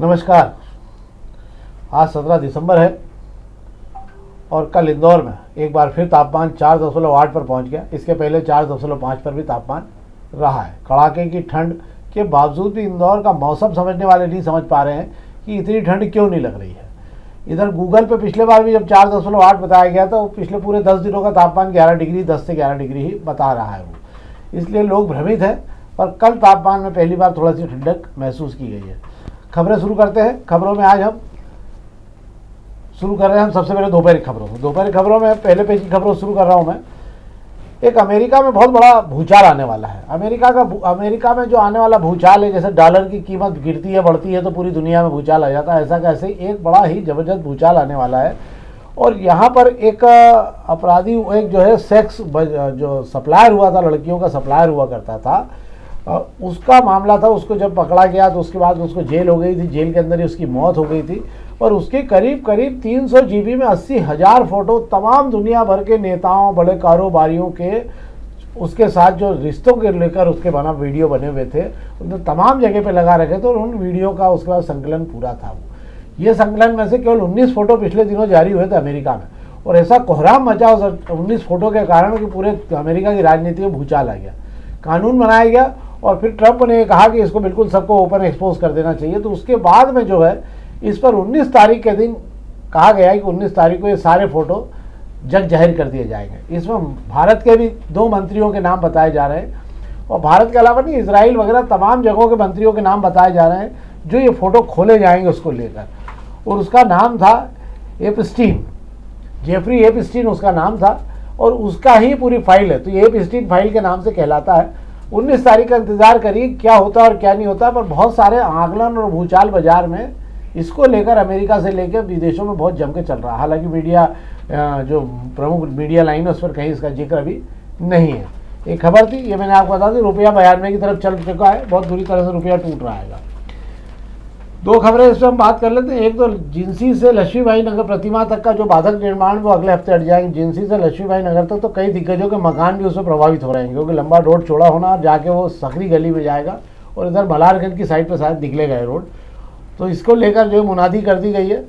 नमस्कार। आज 17 दिसंबर है और कल इंदौर में एक बार फिर तापमान 4.8 पर पहुंच गया। इसके पहले 4.5 पर भी तापमान रहा है। कड़ाके की ठंड के बावजूद भी इंदौर का मौसम समझने वाले नहीं समझ पा रहे हैं कि इतनी ठंड क्यों नहीं लग रही है। इधर गूगल पे पिछले बार भी जब 4.8 बताया गया था, पिछले पूरे 10 दिनों का तापमान 11 डिग्री 10 से 11 डिग्री ही बता रहा है वो, इसलिए लोग भ्रमित हैं। पर कल तापमान में पहली बार थोड़ा सी ठंडक महसूस की गई है। खबरें शुरू करते हैं। खबरों में आज हम शुरू कर रहे हैं सबसे पहले दोपहर की खबरों में पहले पेज की खबरों शुरू कर रहा हूं मैं। एक अमेरिका में बहुत बड़ा भूचाल आने वाला है। अमेरिका में जो आने वाला भूचाल है, जैसे डॉलर की कीमत गिरती है बढ़ती है तो पूरी दुनिया में भूचाल आ जाता है, ऐसा कैसे एक बड़ा ही जबरदस्त भूचाल आने वाला है। और यहाँ पर एक अपराधी, एक जो है सेक्स जो सप्लायर हुआ था, लड़कियों का सप्लायर हुआ करता था, उसका मामला था। उसको जब पकड़ा गया तो उसके बाद उसको जेल हो गई थी, जेल के अंदर ही उसकी मौत हो गई थी। और उसके करीब 300 GB में 80,000 फोटो तमाम दुनिया भर के नेताओं, बड़े कारोबारियों के उसके साथ जो रिश्तों के लेकर उसके बना वीडियो बने हुए थे, उन्होंने तमाम जगह पे लगा रखे थे। और उन वीडियो का उसके बाद संकलन पूरा था। वो ये संकलन में से केवल 19 फोटो पिछले दिनों जारी हुए थे अमेरिका में, और ऐसा कोहराम मचा उस 19 फोटो के कारण कि पूरे अमेरिका की राजनीति में भूचाल आ गया। कानून बनाया गया और फिर ट्रंप ने कहा कि इसको बिल्कुल सबको ओपन एक्सपोज कर देना चाहिए। तो उसके बाद में जो है इस पर 19 तारीख के दिन कहा गया है कि 19 तारीख को ये सारे फोटो जग जाहिर कर दिए जाएंगे। इसमें भारत के भी 2 मंत्रियों के नाम बताए जा रहे हैं, और भारत के अलावा नहीं, इजराइल वगैरह तमाम जगहों के मंत्रियों के नाम बताए जा रहे हैं जो ये फोटो खोले जाएंगे उसको लेकर। और उसका नाम था एपस्टीन, जेफरी एपस्टीन उसका नाम था, और उसका ही पूरी फाइल है। तो ये एपस्टीन फाइल के नाम से कहलाता है। 19 तारीख का इंतजार करिए क्या होता है और क्या नहीं होता। पर बहुत सारे आंकलन और भूचाल बाजार में इसको लेकर अमेरिका से लेकर विदेशों में बहुत जम के चल रहा है। हालांकि मीडिया, जो प्रमुख मीडिया लाइन है, उस पर कहीं इसका जिक्र अभी नहीं है। एक खबर थी, ये मैंने आपको बता दी, रुपया 92 की तरफ चल चुका है, बहुत बुरी तरह से रुपया टूट रहा है। 2 खबरें इस पर हम बात कर लेते हैं। एक तो जिंसी से लक्ष्मीबाई नगर प्रतिमा तक का जो बाधक निर्माण वो अगले हफ्ते हट जाएंगे। जिंसी से लक्ष्मीबाई नगर तक तो कई दिग्गजों के मकान भी उससे प्रभावित हो रहे हैं, क्योंकि लंबा रोड चौड़ा होना और जाके वो सकरी गली में जाएगा, और इधर मलारगंज की साइड पर शायद निकलेगा ये रोड। तो इसको लेकर जो मुनादी कर दी गई है।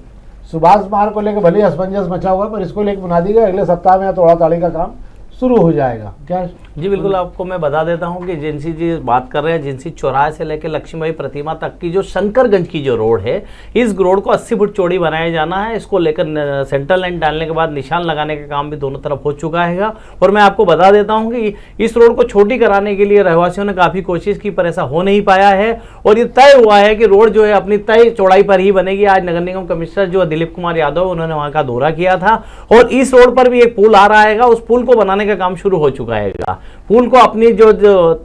सुभाष मार्ग को लेकर भले असमंजस मचा हुआ, पर इसको लेकर मुनादी का अगले सप्ताह में तोड़ा ताड़ी का काम शुरू हो जाएगा। क्या जी बिल्कुल, आपको मैं बता देता हूं कि जिंसी जी बात कर रहे हैं, जिंसी चौराहे से लेकर लक्ष्मीबाई प्रतिमा तक की जो शंकरगंज की जो रोड है, इस रोड को 80 फुट चौड़ी बनाया जाना है। इसको लेकर सेंट्रल लाइन डालने के बाद निशान लगाने का काम भी दोनों तरफ हो चुका है। और मैं आपको बता देता हूं कि इस रोड को छोटी कराने के लिए रहवासियों ने काफ़ी कोशिश की, पर ऐसा हो नहीं पाया है। और ये तय हुआ है कि रोड जो है अपनी तय चौड़ाई पर ही बनेगी। आज नगर निगम कमिश्नर जो दिलीप कुमार यादव, उन्होंने वहाँ का दौरा किया था, और इस रोड पर भी एक पुल आ रहा है। उस पुल को बनाने का काम शुरू हो चुका है। पुल को अपनी जो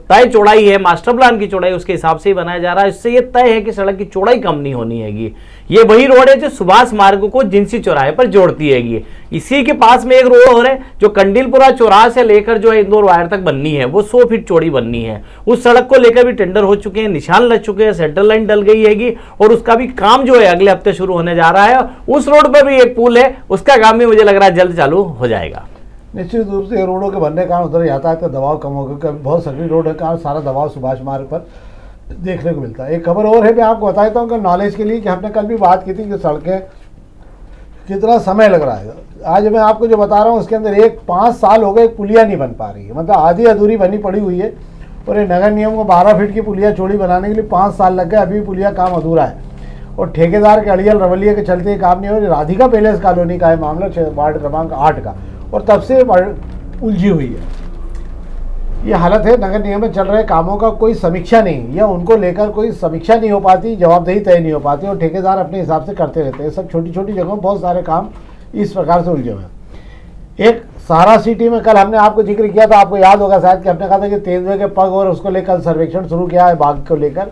तय चौड़ाई है, मास्टर प्लान की चौड़ाई, उसके हिसाब से ही बनाया जा रहा है। इससे ये तय है कि सड़क की चौड़ाई कम नहीं होनी हैगी। ये वही रोड है जो सुभाष मार्ग को जिंसी चौराहे पर जोड़ती हैगी। इसी के पास में एक रोड हो रहा है जो कंडीलपुरा चौराहे से लेकर जो है इंदौर वायर तक बननी है, वो 100 फीट चौड़ी बननी है। उस सड़क को लेकर भी टेंडर हो चुके हैं, निशान लग चुके हैं, सेंट्रल लाइन डल गई हैगी, और उसका भी काम जो है अगले हफ्ते शुरू होने जा रहा है। उस रोड पर भी एक पुल है, उसका काम भी मुझे लग रहा है जल्द चालू हो जाएगा। निश्चित रूप से रोडों के बनने के कारण उधर यातायात का दबाव कम होगा, क्योंकि बहुत सकरी रोड है, कारण सारा दबाव सुभाष मार्ग पर देखने को मिलता है। एक खबर और है, मैं आपको बता देता हूँ कि नॉलेज के लिए, कि हमने कल भी बात की थी कि सड़कें कितना समय लग रहा है। आज मैं आपको जो बता रहा हूँ उसके अंदर 5 साल हो गए, एक पुलिया नहीं बन पा रही है, मतलब आधी अधूरी बनी पड़ी हुई है। और ये नगर निगम को 12 फीट की पुलिया चौड़ी बनाने के लिए 5 साल लग गए, अभी पुलिया काम अधूरा है। और ठेकेदार के अड़ियल रवैये के चलते काम नहीं हो रहा। राधिका पैलेस कॉलोनी का है मामला, वार्ड क्रमांक 8 का, और तब से उलझी हुई है। ये हालत है, नगर निगम में चल रहे कामों का कोई समीक्षा नहीं, या उनको लेकर कोई समीक्षा नहीं हो पाती, जवाबदेही तय नहीं हो पाती, और ठेकेदार अपने हिसाब से करते रहते हैं। सब छोटी छोटी जगहों में बहुत सारे काम इस प्रकार से उलझे हुए हैं। एक सहारा सिटी में कल हमने आपको जिक्र किया था, आपको याद होगा शायद, कि हमने कहा था कि तेंदुए के पग और उसको लेकर सर्वेक्षण शुरू किया है बाघ को लेकर।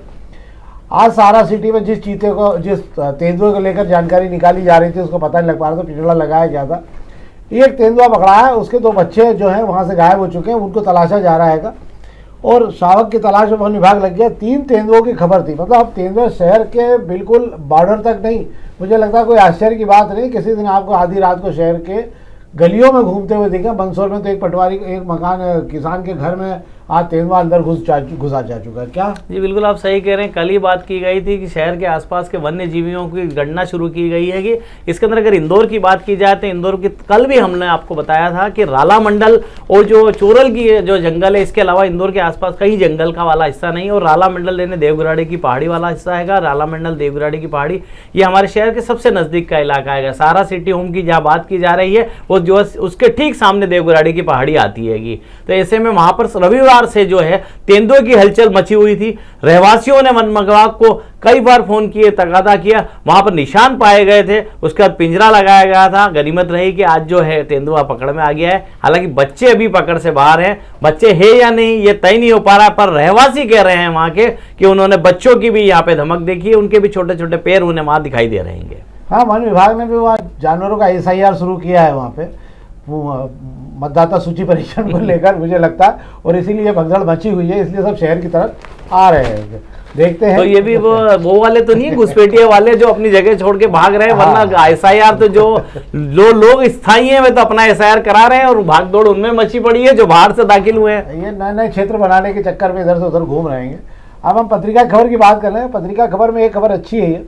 आज सहारा सिटी में जिस तेंदुए को लेकर जानकारी निकाली जा रही थी, उसको पता नहीं लग पा रहा था, पिंजड़ा लगाया गया था। एक तेंदुआ पकड़ा है, उसके 2 बच्चे जो हैं वहाँ से गायब हो चुके हैं, उनको तलाशा जा रहा है। और शावक की तलाश में वन विभाग लग गया। 3 तेंदुओं की खबर थी, मतलब अब तेंदुए शहर के बिल्कुल बॉर्डर तक नहीं। मुझे लगता है कोई आश्चर्य की बात नहीं, किसी दिन आपको आधी रात को शहर के गलियों में घूमते हुए दिखे। मंदसौर में तो एक पटवारी, एक मकान किसान के घर में आज तेंदुआ अंदर घुसा जा चुका है। क्या जी बिल्कुल आप सही कह रहे हैं। कल ही बात की गई थी कि शहर के आसपास के वन्य जीवियों की गणना शुरू की गई है कि इसके अंदर अगर इंदौर की बात की जाए तो इंदौर की कल भी हमने आपको बताया था कि राला मंडल और जो चोरल की जो जंगल है, इसके अलावा इंदौर के आसपास कहीं जंगल का वाला हिस्सा नहीं। और राला मंडल यानी देवगुराड़ी की पहाड़ी वाला हिस्सा हैगा। राला मंडल देवगुराड़ी की पहाड़ी ये हमारे शहर के सबसे नजदीक का इलाका है। सारा सिटी होम की जहाँ बात की जा रही है वो जो उसके ठीक सामने देवगुराड़ी की पहाड़ी आती हैगी। तो ऐसे में वहां पर रविवार से जो है तेंदुए की हलचल मची हुई थी। रहवासियों ने वन विभाग को कई बार फोन किए, तगादा किया, वहां पर निशान पाए गए थे। उसके बाद पिंजरा लगाया गया था। गनीमत रही कि आज जो है तेंदुआ पकड़ में आ गया है। हालांकि बच्चे अभी पकड़ से बाहर हैं, बच्चे हैं या नहीं ये तय नहीं हो पा रहा, पर रहवासी कह रहे हैं वहां के कि उन्होंने बच्चों की भी यहाँ पे धमक देखी है, उनके भी छोटे छोटे पैर उन्हें वहां दिखाई दे रहे हैं। हाँ, वन विभाग ने भी वहाँ जानवरों का SIR शुरू किया है वहाँ पे मतदाता सूची परीक्षण को लेकर, मुझे लगता है, और इसीलिए भगदड़ मची हुई है, इसलिए सब शहर की तरफ आ रहे हैं। देखते हैं। तो ये भी वो वाले तो नहीं घुसपैठिए वाले जो अपनी जगह छोड़ के भाग रहे हैं, वरना SIR तो जो लोग स्थायी हैं वे तो अपना SIR करा रहे हैं और भागदौड़ उनमें मची पड़ी है जो बाहर से दाखिल हुए हैं। ये नए नए क्षेत्र बनाने के चक्कर में इधर से उधर घूम रहे हैं। अब हम पत्रिका खबर की बात कर रहे हैं। पत्रिका खबर में एक खबर अच्छी है,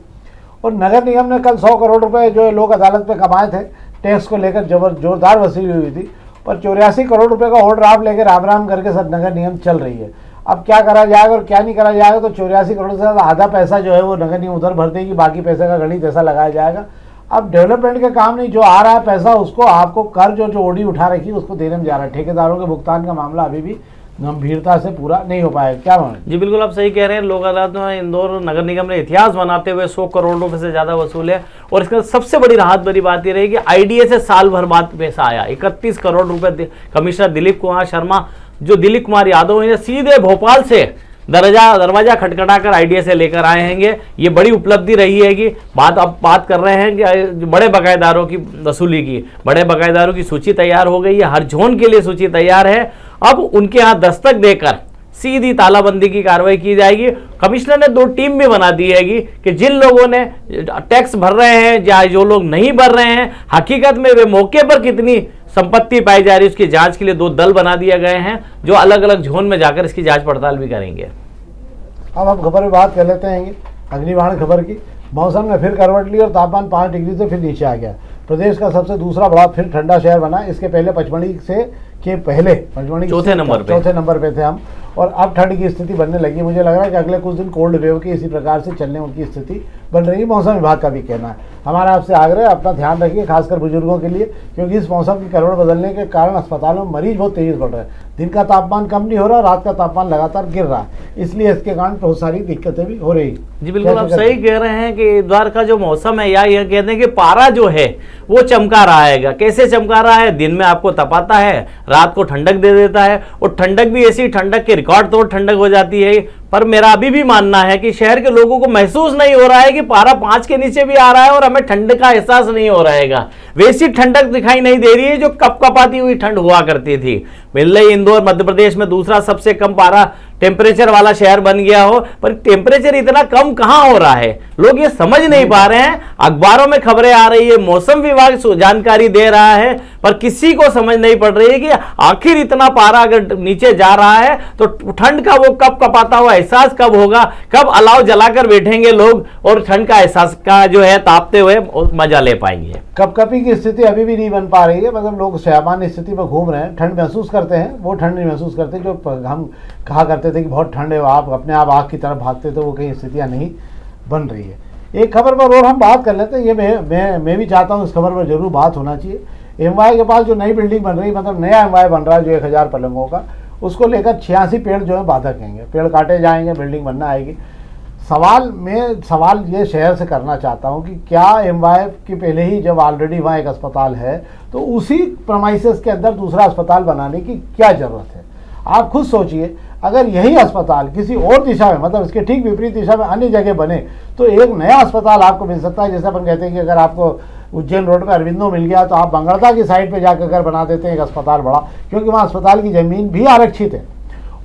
और नगर निगम ने कल 100 करोड़ रुपए जो लोग अदालत पे कमाए थे टैक्स को लेकर जोरदार वसूली हुई थी, पर 84 करोड़ रुपए का ओवरड्राफ्ट लेकर राम करके सब नगर निगम चल रही है। अब क्या करा जाएगा और क्या नहीं करा जाएगा, तो 84 करोड़ से ज़्यादा आधा पैसा जो है वो नगर निगम उधर भर देगी, बाकी पैसे का गणित ऐसा लगाया जाएगा। अब डेवलपमेंट का काम नहीं, जो आ रहा है पैसा उसको आपको कर्ज और जो ओडी उठा रखी है उसको देने में जा रहा है। ठेकेदारों के भुगतान का मामला अभी भी गंभीरता से पूरा नहीं हो पाया। क्या माने? जी बिल्कुल आप सही कह रहे हैं। लोक अदालत में इंदौर नगर निगम ने इतिहास बनाते हुए 100 करोड़ रुपए से ज्यादा वसूले, और इसका सबसे बड़ी राहत भरी बात यह रही कि IDA से साल भर बाद पैसा आया। 31 करोड़ रुपए कमिश्नर दिलीप कुमार शर्मा, जो दिलीप कुमार यादव इन्हें सीधे भोपाल से दरवाजा खटखटाकर IDA से लेकर आए हैं। ये बड़ी उपलब्धि रही है कि बात कर रहे हैं कि बड़े बकायेदारों की वसूली की, बड़े बकायेदारों की सूची तैयार हो गई है, हर जोन के लिए सूची तैयार है। अब उनके यहाँ दस्तक देकर सीधी तालाबंदी की कार्रवाई की जाएगी। कमिश्नर ने 2 टीम भी बना दी है कि जिन लोगों ने टैक्स भर रहे हैं या जो लोग नहीं भर रहे हैं, हकीकत में वे मौके पर कितनी संपत्ति पाई जा रही है उसकी जांच के लिए 2 दल बना दिए गए हैं जो अलग अलग जोन में जाकर इसकी जांच पड़ताल भी करेंगे। अब हम खबर में बात कर लेते हैं अग्निबाण खबर की। मौसम ने फिर करवट ली और तापमान 5 डिग्री से फिर नीचे आ गया। प्रदेश का सबसे दूसरा बड़ा फिर ठंडा शहर बना। इसके पहले पचमढ़ी चौथे नंबर पे थे हम, और अब ठंड की स्थिति बनने लगी। मुझे लग रहा है कि अगले कुछ दिन कोल्ड वेव की इसी प्रकार से चलने उनकी स्थिति बन रही है। मौसम विभाग का भी कहना है। हमारा आपसे आग्रह है, अपना ध्यान रखिए, खासकर बुजुर्गों के लिए, क्योंकि इस मौसम की करवट बदलने के कारण अस्पतालों में मरीज बहुत तेज बढ़ रहे हैं। दिन का तापमान कम नहीं हो रहा, रात का तापमान लगातार गिर रहा है, इसलिए इसके कारण बहुत सारी दिक्कतें भी हो रही। जी बिल्कुल आप सही कह रहे हैं कि इधर का जो मौसम है या यह कहते हैं कि पारा जो है वो चमका रहा है। कैसे चमका रहा है? दिन में आपको तपाता है, रात को ठंडक दे देता है, और ठंडक भी ऐसी ठंडक के रिकॉर्ड तोड़ ठंडक हो जाती है। पर मेरा अभी भी मानना है कि शहर के लोगों को महसूस नहीं हो रहा है कि पारा 5 के नीचे भी आ रहा है और हमें ठंड का एहसास नहीं हो रहेगा। वैसी ठंडक दिखाई नहीं दे रही है जो कपकपाती हुई ठंड हुआ करती थी। मिल रही इंदौर मध्य प्रदेश में दूसरा सबसे कम पारा टेम्परेचर वाला शहर बन गया हो, पर टेम्परेचर इतना कम कहां हो रहा है, लोग ये समझ नहीं पा रहे हैं। अखबारों में खबरें आ रही है, मौसम विभाग जानकारी दे रहा है, पर किसी को समझ नहीं पड़ रही है कि आखिर इतना पारा अगर नीचे जा रहा है तो ठंड का वो कब कपाता हुआ एहसास कब होगा, कब अलाव जलाकर बैठेंगे लोग और ठंड का एहसास का जो है तापते हुए मजा ले पाएंगे। कपकपी की स्थिति अभी भी नहीं बन पा रही है। मतलब लोग सामान्य स्थिति में घूम रहे हैं, ठंड महसूस करते हैं, वो ठंड नहीं महसूस करते जो हम कहा करते थे कि बहुत ठंड है, आप अपने आप आग की तरफ भागते थे, वो कहीं स्थितियां नहीं बन रही है। एक खबर पर और हम बात कर लेते हैं, ये मैं भी चाहता हूँ इस खबर पर जरूर बात होना चाहिए। एमवाई के पास जो नई बिल्डिंग बन रही है, मतलब नया एमवाई बन रहा है जो 1000 पलंगों का, उसको लेकर 86 पेड़ जो है बाधक हैंगे, पेड़ काटे जाएंगे, बिल्डिंग बनना आएगी। सवाल ये शहर से करना चाहता हूँ कि क्या एमवाई की पहले ही जब ऑलरेडी वहाँ एक अस्पताल है तो उसी प्रमाइसेस के अंदर दूसरा अस्पताल बनाने की क्या ज़रूरत है? आप खुद सोचिए, अगर यही अस्पताल किसी और दिशा में, मतलब इसके ठीक विपरीत दिशा में अन्य जगह बने तो एक नया अस्पताल आपको मिल सकता है। जैसे अपन कहते हैं कि अगर आपको उज्जैन रोड पे अरविंदो मिल गया तो आप बंगड़ता की साइड पे जाकर अगर बना देते हैं एक अस्पताल बड़ा, क्योंकि वहाँ अस्पताल की ज़मीन भी आरक्षित है,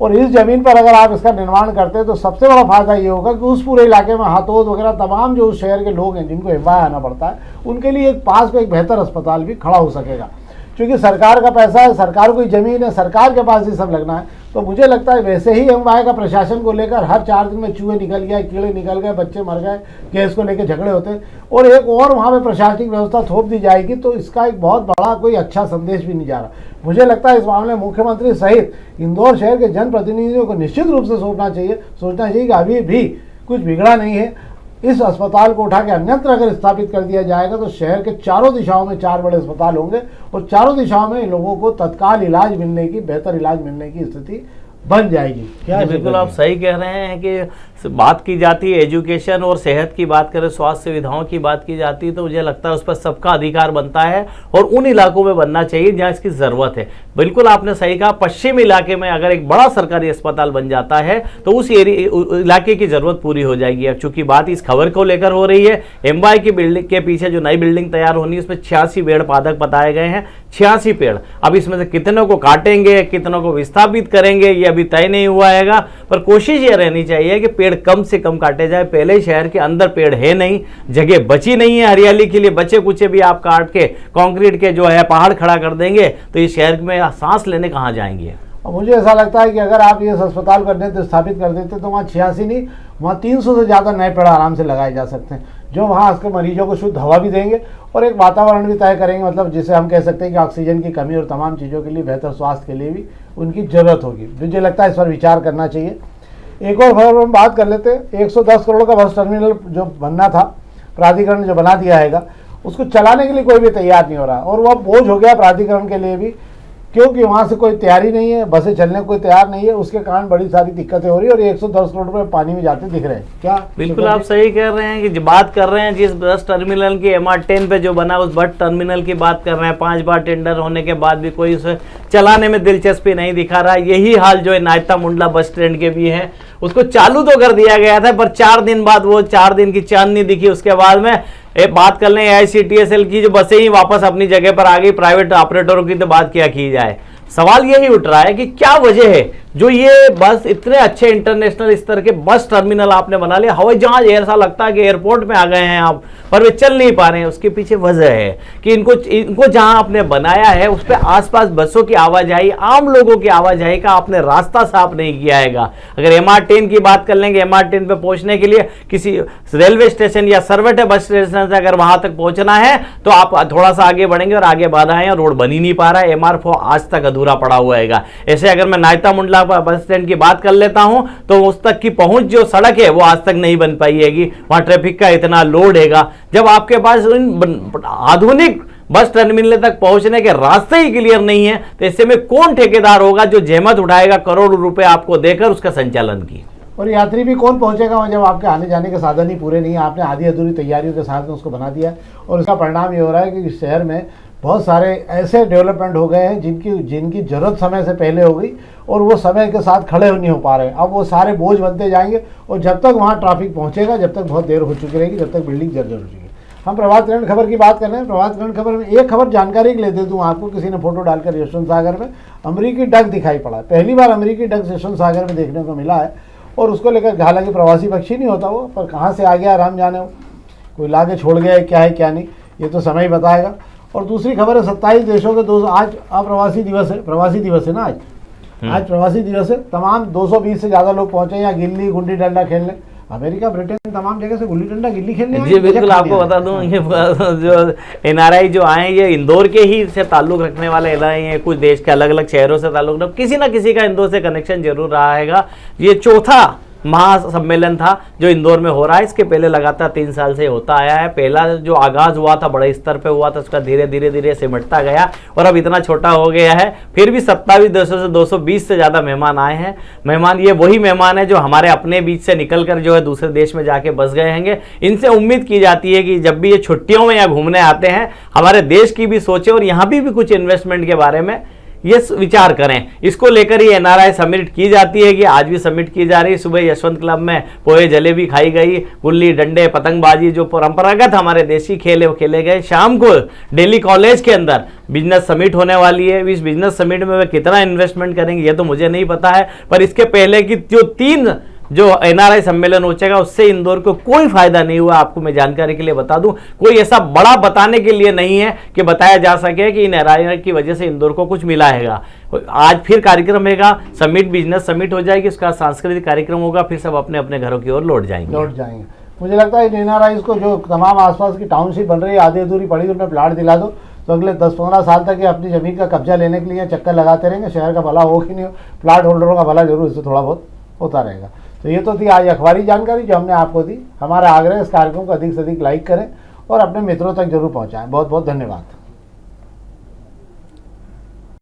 और इस ज़मीन पर अगर आप इसका निर्माण करते हैं तो सबसे बड़ा फायदा ये होगा कि उस पूरे इलाके में हाथोद वगैरह तमाम जो उस शहर के लोग हैं जिनको एमवाई आना पड़ता है, उनके लिए एक पास में एक बेहतर अस्पताल भी खड़ा हो सकेगा। क्योंकि सरकार का पैसा है, सरकार की ज़मीन है, सरकार के पास ये सब लगना है, तो मुझे लगता है वैसे ही एमवाई का प्रशासन को लेकर हर 4 दिन में चूहे निकल गए, कीड़े निकल गए, बच्चे मर गए, गैस को लेकर झगड़े होते हैं, और एक और वहाँ पे प्रशासनिक व्यवस्था थोप दी जाएगी तो इसका एक बहुत बड़ा कोई अच्छा संदेश भी नहीं जा रहा। मुझे लगता है इस मामले में मुख्यमंत्री सहित इंदौर शहर के जनप्रतिनिधियों को निश्चित रूप से सोचना चाहिए कि अभी भी कुछ बिगड़ा नहीं है। इस अस्पताल को उठा के अन्यत्र अगर स्थापित कर दिया जाएगा तो शहर के चारों दिशाओं में 4 बड़े अस्पताल होंगे और चारों दिशाओं में लोगों को तत्काल इलाज मिलने की, बेहतर इलाज मिलने की स्थिति बन जाएगी। क्या बिल्कुल आप सही कह रहे हैं कि बात की जाती है एजुकेशन और सेहत की बात करें, स्वास्थ्य सुविधाओं की बात की जाती है तो मुझे लगता है उस पर सबका अधिकार बनता है और उन इलाकों में बनना चाहिए जहाँ इसकी ज़रूरत है। बिल्कुल आपने सही कहा, पश्चिमी इलाके में अगर एक बड़ा सरकारी अस्पताल बन जाता है तो उस इलाके की ज़रूरत पूरी हो जाएगी। अब चूंकि बात इस खबर को लेकर हो रही है, एमवाई की बिल्डिंग के पीछे जो नई बिल्डिंग तैयार होनी है उसमें 86 पेड़ पादप बताए गए हैं, 86 पेड़। अब इसमें से कितनों को काटेंगे, कितनों को विस्थापित करेंगे, ये अभी तय नहीं हुआ है, पर कोशिश ये रहनी चाहिए कि पेड़ कम से कम काटे जाए। पहले ही शहर के अंदर पेड़ है नहीं, जगह बची नहीं है हरियाली के लिए, बचे कुचे भी आप काट के कंक्रीट के जो है पहाड़ खड़ा कर देंगे तो इस शहर में सांस लेने कहाँ जाएंगे। और मुझे ऐसा लगता है कि अगर आप ये अस्पताल करने स्थापित कर देते तो वहाँ 86 नहीं, वहाँ 300 से ज़्यादा नए पेड़ आराम से लगाए जा सकते हैं, जो वहाँ के मरीजों को शुद्ध हवा भी देंगे और एक वातावरण भी तय करेंगे, मतलब जिसे हम कह सकते हैं कि ऑक्सीजन की कमी और तमाम चीज़ों के लिए, बेहतर स्वास्थ्य के लिए भी उनकी ज़रूरत होगी। मुझे लगता है इस पर विचार करना चाहिए। एक और खबर हम बात कर लेते हैं। 110 करोड़ का बस टर्मिनल जो बनना था, प्राधिकरण जो बना दिया है, उसको चलाने के लिए कोई भी तैयार नहीं हो रहा और वह बोझ हो गया प्राधिकरण के लिए भी, क्योंकि वहाँ से कोई तैयारी नहीं है, बसें चलने को कोई तैयार नहीं है, उसके कारण बड़ी सारी दिक्कतें हो रही है और 110 करोड़ रुपए पानी में जाते दिख रहे हैं। क्या बिल्कुल आप सही कह रहे हैं कि जो बात कर रहे हैं जिस बस टर्मिनल की MR10 पे जो बना उस बस टर्मिनल की बात कर रहे हैं, 5 बार टेंडर होने के बाद भी कोई उसे चलाने में दिलचस्पी नहीं दिखा रहा। यही हाल जो है नायता मुंडला बस स्टैंड के भी है, उसको चालू तो कर दिया गया था पर 4 दिन बाद वो 4 दिन की चांदनी दिखी। उसके बाद में बात कर लें AICTSL की जो बसें ही वापस अपनी जगह पर आ गई, प्राइवेट ऑपरेटरों की तो बात क्या की जाए। सवाल यही उठ रहा है कि क्या वजह है जो ये बस इतने अच्छे इंटरनेशनल स्तर के बस टर्मिनल आपने बना लिया, हवाई जहाज ऐसा लगता है कि एयरपोर्ट में आ गए हैं आप, पर वे चल नहीं पा रहे हैं। उसके पीछे वजह है कि इनको जहां आपने बनाया है उस पर आसपास बसों की आवाजाही, आम लोगों की आवाजाही का आपने रास्ता साफ नहीं किया है। अगर MR10 की बात कर लेंगे, MR10 पे पहुंचने के लिए किसी रेलवे स्टेशन या सरवटे बस स्टेशन से अगर वहां तक पहुंचना है तो आप थोड़ा सा आगे बढ़ेंगे और आगे बाधाएं, रोड बन ही नहीं पा रहा है। MR4 आज तक अधूरा पड़ा हुआ है। ऐसे अगर मैं नायता मुंडला बस स्टैंड की बात कर लेता हूं तो उस तक की पहुंच जो सड़क है वो आज तक नहीं बन पाई है। वहां ट्रैफिक का इतना लोड है, जब आपके पास आधुनिक बस टर्मिनल तक पहुंचने के रास्ते ही क्लियर नहीं है तो ऐसे में कौन ठेकेदार होगा जो जहमत उठाएगा करोड़ों रुपए आपको देकर उसका संचालन की। और यात्री भी कौन पहुंचेगा जब आपके आने जाने के साधन ही पूरे नहीं है, आपने आधी अधूरी तैयारियों के साथ में उसको बना दिया और उसका परिणाम ये हो रहा है कि इस शहर में बहुत सारे ऐसे डेवलपमेंट हो गए हैं जिनकी जरूरत समय से पहले हो गई और वो समय के साथ खड़े नहीं हो पा रहे। अब वो सारे बोझ बनते जाएंगे और जब तक वहाँ ट्रैफिक पहुँचेगा, जब तक बहुत देर हो चुकी रहेगी, जब तक बिल्डिंग जर्जर हो चुकी है। हम प्रभात किरण खबर की बात कर रहे हैं। प्रभात किरण खबर में एक खबर जानकारी के लिए दे दूँ आपको, किसी ने फोटो डालकर यशवंत सागर में अमेरिकी डक दिखाई पड़ा। पहली बार अमेरिकी डक यशवंत सागर में देखने को मिला है और उसको लेकर, हालांकि प्रवासी पक्षी नहीं होता वो, पर कहाँ से आ गया राम जाने, वो कोई ला के छोड़ गया क्या है क्या नहीं, ये तो समय ही बताएगा। और दूसरी खबर है 27 देशों के आज अप्रवासी दिवस है, प्रवासी दिवस है ना आज प्रवासी दिवस है। तमाम 220 से ज़्यादा लोग पहुंचे यहाँ गिल्ली गुल्ली डंडा खेलने, अमेरिका ब्रिटेन तमाम जगह से गुल्ली डंडा गिल्ली खेलने। जी बिल्कुल, आपको बता दूं ये जो NRI जो आए ये इंदौर के ही से ताल्लुक रखने वाले NRI हैं, कुछ देश के अलग अलग शहरों से ताल्लुक रख, किसी ना किसी का इंदौर से कनेक्शन जरूर रहा है। ये चौथा महासम्मेलन था जो इंदौर में हो रहा है। इसके पहले लगातार 3 साल से होता आया है। पहला जो आगाज हुआ था बड़े स्तर पे हुआ था, उसका धीरे धीरे सिमटता गया और अब इतना छोटा हो गया है। फिर भी 27 देशों से 220 से ज़्यादा मेहमान आए हैं। मेहमान ये वही मेहमान है जो हमारे अपने बीच से निकल कर जो है दूसरे देश में जाके बस गए हैं। इनसे उम्मीद की जाती है कि जब भी ये छुट्टियों में यहाँ घूमने आते हैं हमारे देश की भी सोचें और यहाँ भी कुछ इन्वेस्टमेंट के बारे में ये विचार करें। इसको लेकर ही NRI समिट की जाती है कि आज भी समिट की जा रही है। सुबह यशवंत क्लब में पोहे जलेबी खाई गई, गुल्ली डंडे पतंगबाजी जो परंपरागत हमारे देसी खेल है वो खेले गए। शाम को दिल्ली कॉलेज के अंदर बिजनेस समिट होने वाली है। इस बिजनेस समिट में वे कितना इन्वेस्टमेंट करेंगे ये तो मुझे नहीं पता है, पर इसके पहले की जो 3 जो NRI सम्मेलन हो जाएगा उससे इंदौर को कोई फायदा नहीं हुआ। आपको मैं जानकारी के लिए बता दूं, कोई ऐसा बड़ा बताने के लिए नहीं है कि बताया जा सके कि इन NRI की वजह से इंदौर को कुछ मिला है। आज फिर कार्यक्रम रहेगा, समिट बिजनेस समिट हो जाएगी, उसका सांस्कृतिक कार्यक्रम होगा, फिर सब अपने अपने घरों की ओर लौट जाएंगे। मुझे लगता है NRIs को जो तमाम आसपास की टाउनशिप बन रही है, आधी अधूरी पड़ी, उनमें प्लाट दिला दो तो अगले 10-15 साल तक ये अपनी ज़मीन का कब्जा लेने के लिए चक्कर लगाते रहेंगे। शहर का भला हो कि नहीं हो, प्लाट होल्डरों का भला जरूर इससे थोड़ा बहुत होता रहेगा। तो ये तो थी आज अखबारी जानकारी जो हमने आपको दी। हमारा आग्रह इस कार्यक्रम को अधिक से अधिक लाइक करें और अपने मित्रों तक जरूर पहुँचाएँ। बहुत बहुत धन्यवाद।